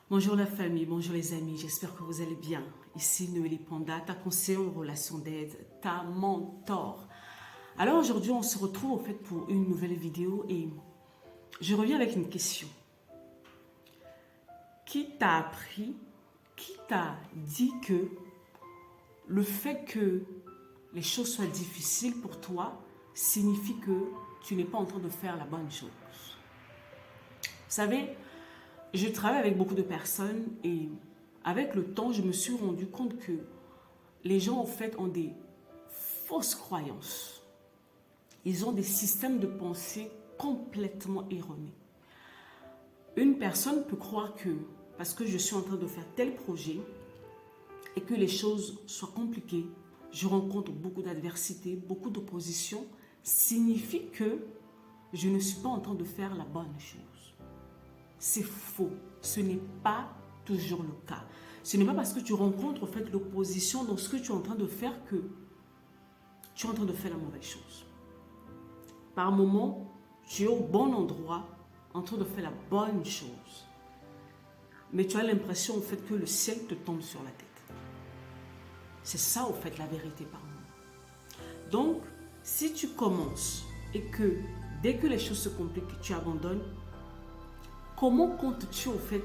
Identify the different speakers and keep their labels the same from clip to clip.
Speaker 1: Bonjour la famille, bonjour les amis, j'espère que vous allez bien. Ici Noélie Panda, ta conseillère en relation d'aide, ta mentor. Alors aujourd'hui on se retrouve en fait pour une nouvelle vidéo et je reviens avec une question. Qui t'a appris, qui t'a dit que le fait que les choses soient difficiles pour toi signifie que tu n'es pas en train de faire la bonne chose? Vous savez, je travaille avec beaucoup de personnes et avec le temps, je me suis rendu compte que les gens en fait ont des fausses croyances. Ils ont des systèmes de pensée complètement erronés. Une personne peut croire que parce que je suis en train de faire tel projet et que les choses soient compliquées, je rencontre beaucoup d'adversité, beaucoup d'opposition, signifie que je ne suis pas en train de faire la bonne chose. C'est faux. Ce n'est pas toujours le cas. Ce n'est pas parce que tu rencontres en fait l'opposition dans ce que tu es en train de faire que tu es en train de faire la mauvaise chose. Par moment, tu es au bon endroit en train de faire la bonne chose. Mais tu as l'impression en fait que le ciel te tombe sur la tête. C'est ça en fait la vérité par moment. Donc, si tu commences et que dès que les choses se compliquent, tu abandonnes, comment comptes-tu au fait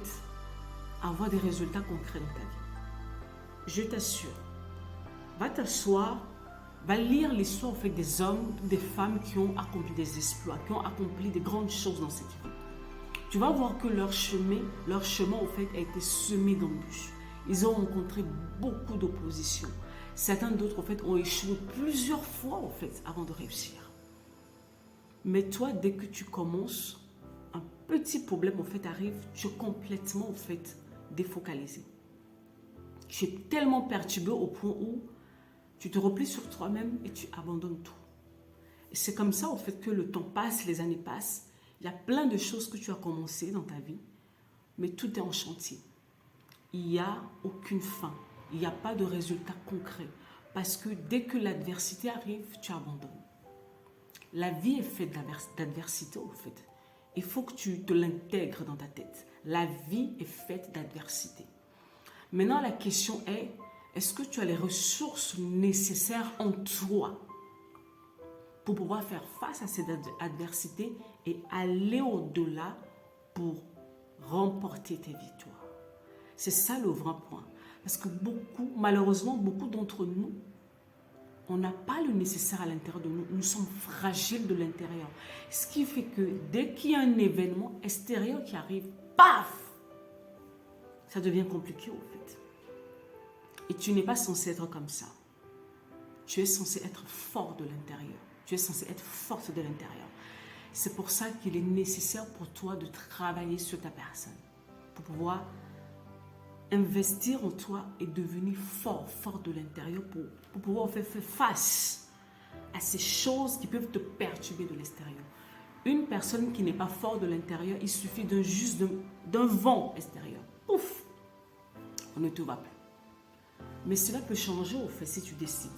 Speaker 1: avoir des résultats concrets dans ta vie? Je t'assure, va t'asseoir, va lire l'histoire en fait des hommes, des femmes qui ont accompli des exploits, qui ont accompli des grandes choses dans cette vie. Tu vas voir que leur chemin en fait a été semé d'embûches. Ils ont rencontré beaucoup d'opposition. Certains d'autres en fait ont échoué plusieurs fois en fait avant de réussir. Mais toi, dès que tu commences, un petit problème en fait arrive, tu es complètement en fait défocalisé. Tu es tellement perturbé au point où tu te replies sur toi-même et tu abandonnes tout. Et c'est comme ça en fait que le temps passe, les années passent. Il y a plein de choses que tu as commencé dans ta vie, mais tout est en chantier. Il n'y a aucune fin. Il n'y a pas de résultat concret. Parce que dès que l'adversité arrive, tu abandonnes. La vie est faite d'adversité en fait. Il faut que tu te l'intègres dans ta tête. La vie est faite d'adversité. Maintenant, la question est, est-ce que tu as les ressources nécessaires en toi pour pouvoir faire face à cette adversité et aller au-delà pour remporter tes victoires? C'est ça le vrai point. Parce que malheureusement, beaucoup d'entre nous, on n'a pas le nécessaire à l'intérieur de nous. Nous sommes fragiles de l'intérieur. Ce qui fait que dès qu'il y a un événement extérieur qui arrive, paf, ça devient compliqué au fait. Et tu n'es pas censé être comme ça. Tu es censé être fort de l'intérieur. Tu es censé être forte de l'intérieur. C'est pour ça qu'il est nécessaire pour toi de travailler sur ta personne. Pour pouvoir investir en toi et devenir fort de l'intérieur pour pouvoir faire face à ces choses qui peuvent te perturber de l'extérieur. Une personne qui n'est pas forte de l'intérieur, il suffit d'un vent extérieur. Pouf, on ne te va plus. Mais cela peut changer au fait si tu décides.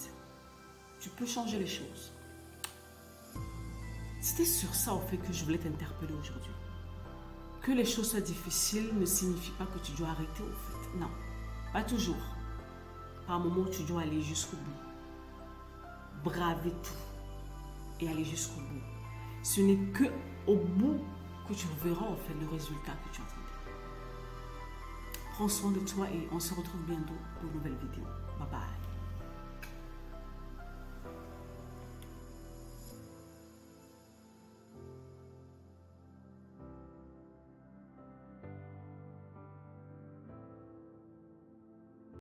Speaker 1: Tu peux changer les choses. C'était sur ça au fait que je voulais t'interpeller aujourd'hui. Que les choses soient difficiles ne signifie pas que tu dois arrêter au fait. Non, pas toujours. Par moments, tu dois aller jusqu'au bout. Braver tout et aller jusqu'au bout. Ce n'est qu'au bout que tu verras en fait le résultat que tu attendais. Prends soin de toi et on se retrouve bientôt pour une nouvelle vidéo. Bye bye.